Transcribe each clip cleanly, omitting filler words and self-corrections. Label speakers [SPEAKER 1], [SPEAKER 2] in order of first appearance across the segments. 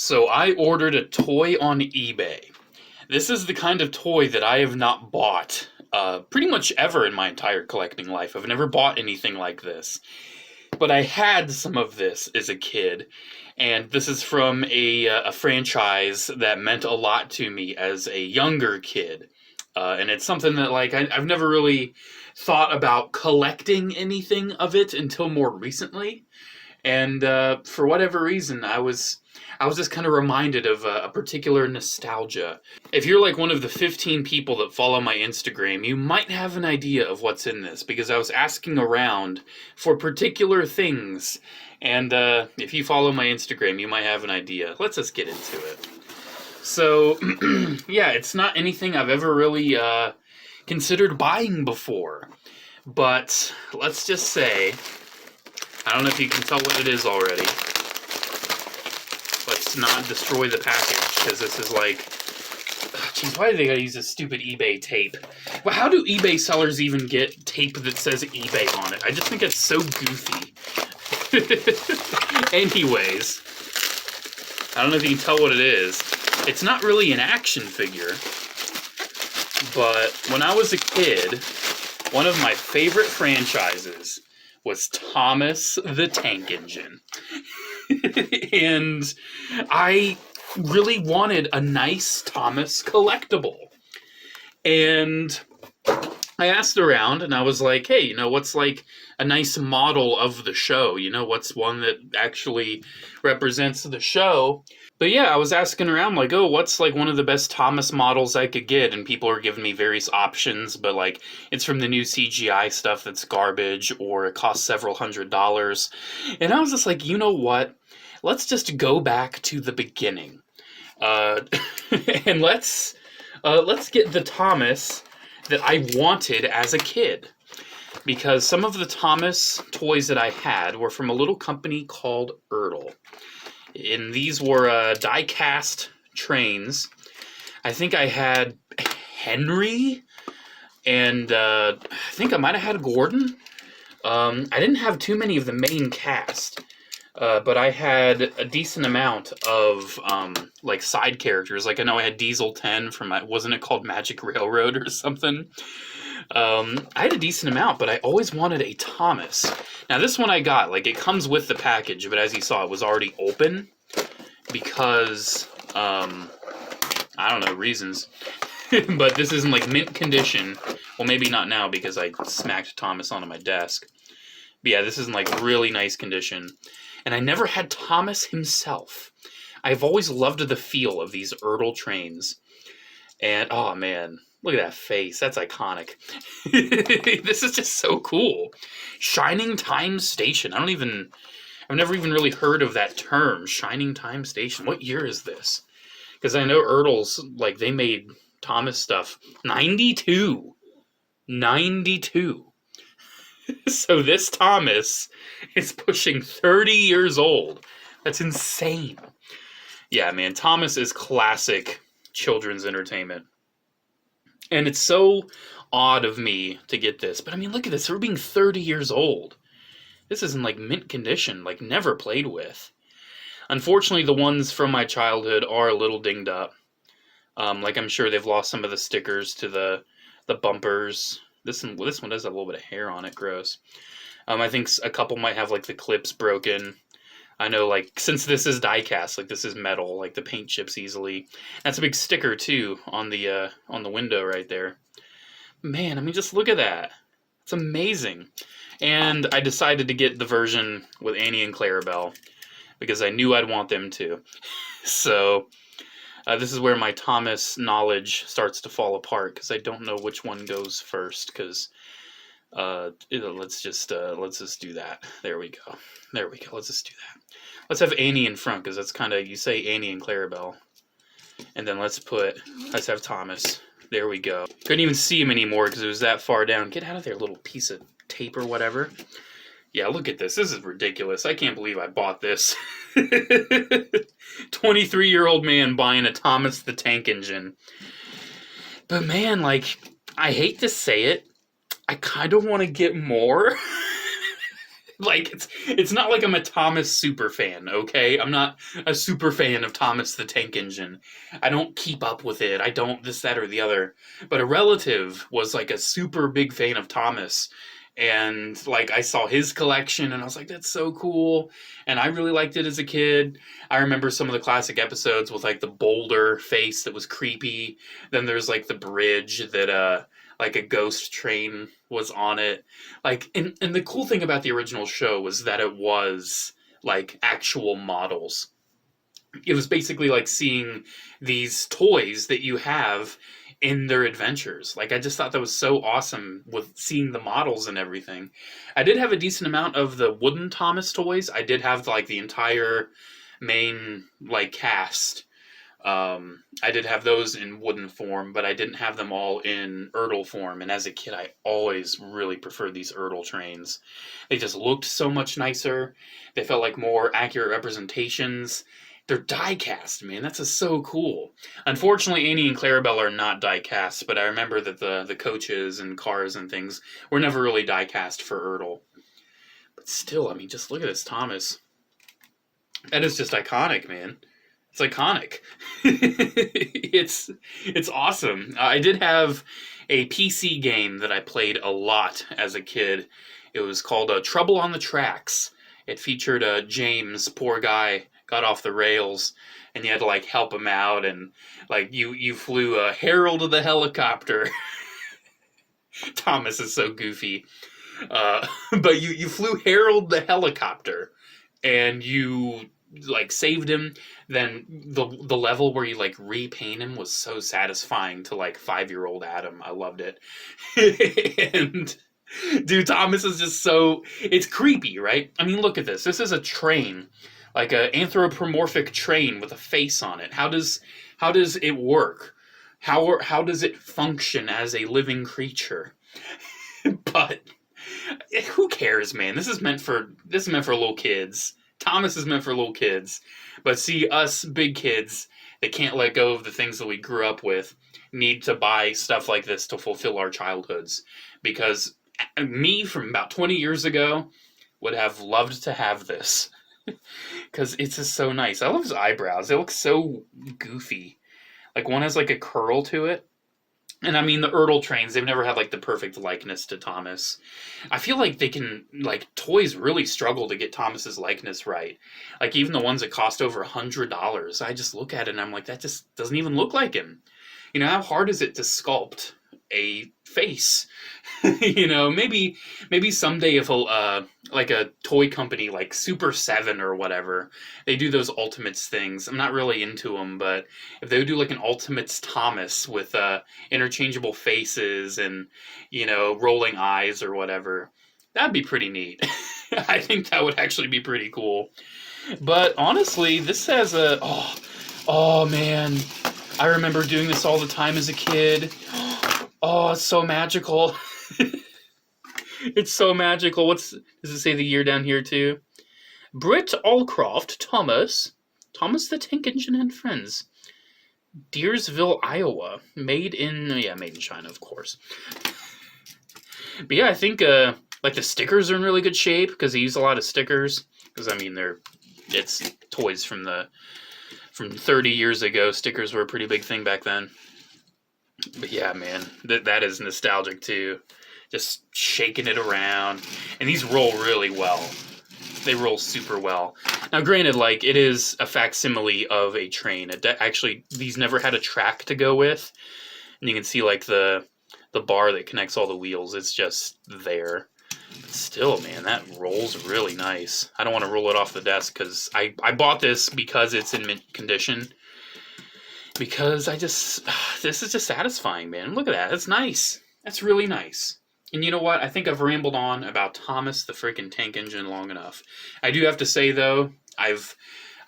[SPEAKER 1] So I ordered a toy on eBay. This is the kind of toy that I have not bought pretty much ever in my entire collecting life. I've never bought anything like this. But I had some of this as a kid, and this is from a franchise that meant a lot to me as a younger kid. And it's something that I've never really thought about collecting anything of it until more recently. And for whatever reason, I was just kind of reminded of a particular nostalgia. If you're like one of the 15 people that follow my Instagram, you might have an idea of what's in this, because I was asking around for particular things. And if you follow my Instagram, you might have an idea. Let's just get into it. So, yeah, it's not anything I've ever really considered buying before. But let's just say, I don't know if you can tell what it is already. Let's not destroy the package, because this is like... Geez, why do they gotta use this stupid eBay tape? Well, how do eBay sellers even get tape that says eBay on it? I just think it's so goofy. Anyways, I don't know if you can tell what it is. It's not really an action figure, but when I was a kid, one of my favorite franchises was Thomas the Tank Engine. And I really wanted a nice Thomas collectible. And I asked around, and I was like, hey, what's like a nice model of the show? What's one that actually represents the show? But yeah, I was asking around, like, oh, what's like one of the best Thomas models I could get? And people are giving me various options, but like, it's from the new CGI stuff that's garbage, or it costs several $100s. And I was just like, you know what? Let's just go back to the beginning. And let's get the Thomas that I wanted as a kid. Because some of the Thomas toys that I had were from a little company called Ertl. And these were die-cast trains. I think I had Henry, and I think I might have had Gordon. I didn't have too many of the main cast, but I had a decent amount of like side characters. Like I know I had Diesel 10 from, wasn't it called Magic Railroad or something? I had a decent amount, but I always wanted a Thomas. Now this one I got, like it comes with the package, but as you saw, it was already open because, I don't know, reasons. But this is in like mint condition. Well, maybe not now because I smacked Thomas onto my desk. But yeah, this is in like really nice condition. And I never had Thomas himself. I've always loved the feel of these Ertl trains. And, oh man, look at that face. That's iconic. This is just so cool. Shining Time Station. I've never even really heard of that term, Shining Time Station. What year is this? Because I know Ertl's, like, they made Thomas stuff. 92. 92. So this Thomas is pushing 30 years old. That's insane. Yeah, man, Thomas is classic children's entertainment. And it's so odd of me to get this. But I mean, look at this. We're being 30 years old. This is in like mint condition, like never played with. Unfortunately, the ones from my childhood are a little dinged up. Like I'm sure they've lost some of the stickers to the bumpers. This one does have a little bit of hair on it. Gross. I think a couple might have like the clips broken. I know, like, since this is die-cast, like this is metal, like the paint chips easily. That's a big sticker too on the window right there. Man, I mean, just look at that. It's amazing. And I decided to get the version with Annie and Clarabelle because I knew I'd want them to. So this is where my Thomas knowledge starts to fall apart because I don't know which one goes first. Because let's just do that. There we go. There we go. Let's just do that. Let's have Annie in front because that's kind of, you say Annie and Clarabelle, and then let's have Thomas. There we go. Couldn't even see him anymore because it was that far down. Get out of there, little piece of tape or whatever. Yeah, look at this. This is ridiculous. I can't believe I bought this. 23-year-old man buying a Thomas the Tank Engine. But man, like, I hate to say it, I kind of want to get more. Like, it's not like I'm a Thomas super fan, okay? I'm not a super fan of Thomas the Tank Engine. I don't keep up with it. I don't this, that, or the other. But a relative was like a super big fan of Thomas. And like I saw his collection and I was like, that's so cool. And I really liked it as a kid. I remember some of the classic episodes with like the boulder face that was creepy. Then there's like the bridge that like a ghost train was on it. Like, and the cool thing about the original show was that it was like actual models. It was basically like seeing these toys that you have in their adventures. Like, I just thought that was so awesome with seeing the models and everything. I did have a decent amount of the wooden Thomas toys. I did have like the entire main like cast. I did have those in wooden form, but I didn't have them all in Ertl form. And as a kid, I always really preferred these Ertl trains. They just looked so much nicer. They felt like more accurate representations. They're die-cast, man. That's just so cool. Unfortunately, Annie and Clarabelle are not die-cast, but I remember that the coaches and cars and things were never really die-cast for Ertl. But still, I mean, just look at this Thomas. That is just iconic, man. It's iconic. It's awesome. I did have a PC game that I played a lot as a kid. It was called Trouble on the Tracks. It featured James, poor guy, got off the rails, and you had to like help him out, and like you flew Harold the helicopter. Thomas is so goofy, but you flew Harold the helicopter, and you like saved him. Then the level where you like repaint him was so satisfying to like 5-year-old Adam. I loved it. And dude, Thomas is just so, it's creepy, right? I mean, look at this. This is a train, like an anthropomorphic train with a face on it. How does it work? How does it function as a living creature? But who cares, man? This is meant for little kids. Thomas is meant for little kids. But see, us big kids that can't let go of the things that we grew up with need to buy stuff like this to fulfill our childhoods. Because me from about 20 years ago would have loved to have this. Because it's just so nice. I love his eyebrows. They look so goofy. Like, one has like a curl to it. And I mean, the Ertl trains, they've never had like the perfect likeness to Thomas. I feel like they can, like, toys really struggle to get Thomas's likeness right. Like, even the ones that cost over $100, I just look at it and I'm like, that just doesn't even look like him. You know, how hard is it to sculpt a face? You know, maybe someday if like a toy company like Super 7 or whatever, they do those Ultimates things. I'm not really into them, but if they would do like an Ultimates Thomas with interchangeable faces and, you know, rolling eyes or whatever, that'd be pretty neat. I think that would actually be pretty cool. But honestly, this has a, oh man, I remember doing this all the time as a kid. Oh, it's so magical. It's so magical. Does it say the year down here too? Britt Allcroft Thomas the Tank Engine and Friends. Deersville, Iowa. Made in China, of course. But yeah, I think like the stickers are in really good shape because they use a lot of stickers. Because I mean, it's toys from 30 years ago. Stickers were a pretty big thing back then. But yeah, man, that is nostalgic too. Just shaking it around. And these roll really well. They roll super well. Now, granted, like, it is a facsimile of a train. Actually, these never had a track to go with. And you can see, like, the bar that connects all the wheels. It's just there. But still, man, that rolls really nice. I don't want to roll it off the desk because I bought this because it's in mint condition. Because this is just satisfying, man. Look at that. That's nice. That's really nice. And you know what? I think I've rambled on about Thomas the freaking Tank Engine long enough. I do have to say, though, I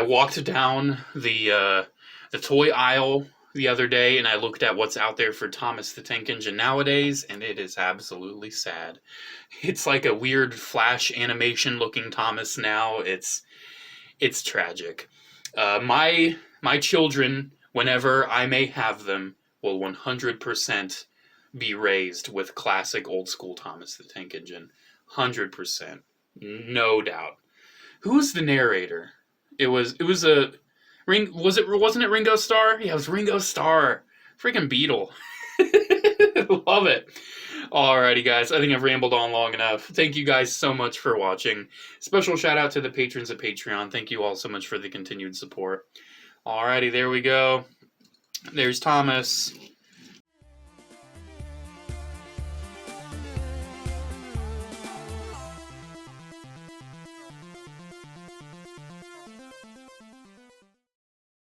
[SPEAKER 1] walked down the toy aisle the other day, and I looked at what's out there for Thomas the Tank Engine nowadays, and it is absolutely sad. It's like a weird Flash animation-looking Thomas now. It's tragic. My children, whenever I may have them, will 100% be raised with classic old school Thomas the Tank Engine. 100%. No doubt. Who's the narrator? It was a wasn't it Ringo Starr? Yeah, it was Ringo Starr. Freaking Beatle. Love it. Alrighty, guys. I think I've rambled on long enough. Thank you guys so much for watching. Special shout out to the patrons at Patreon. Thank you all so much for the continued support. Alrighty, there we go. There's Thomas.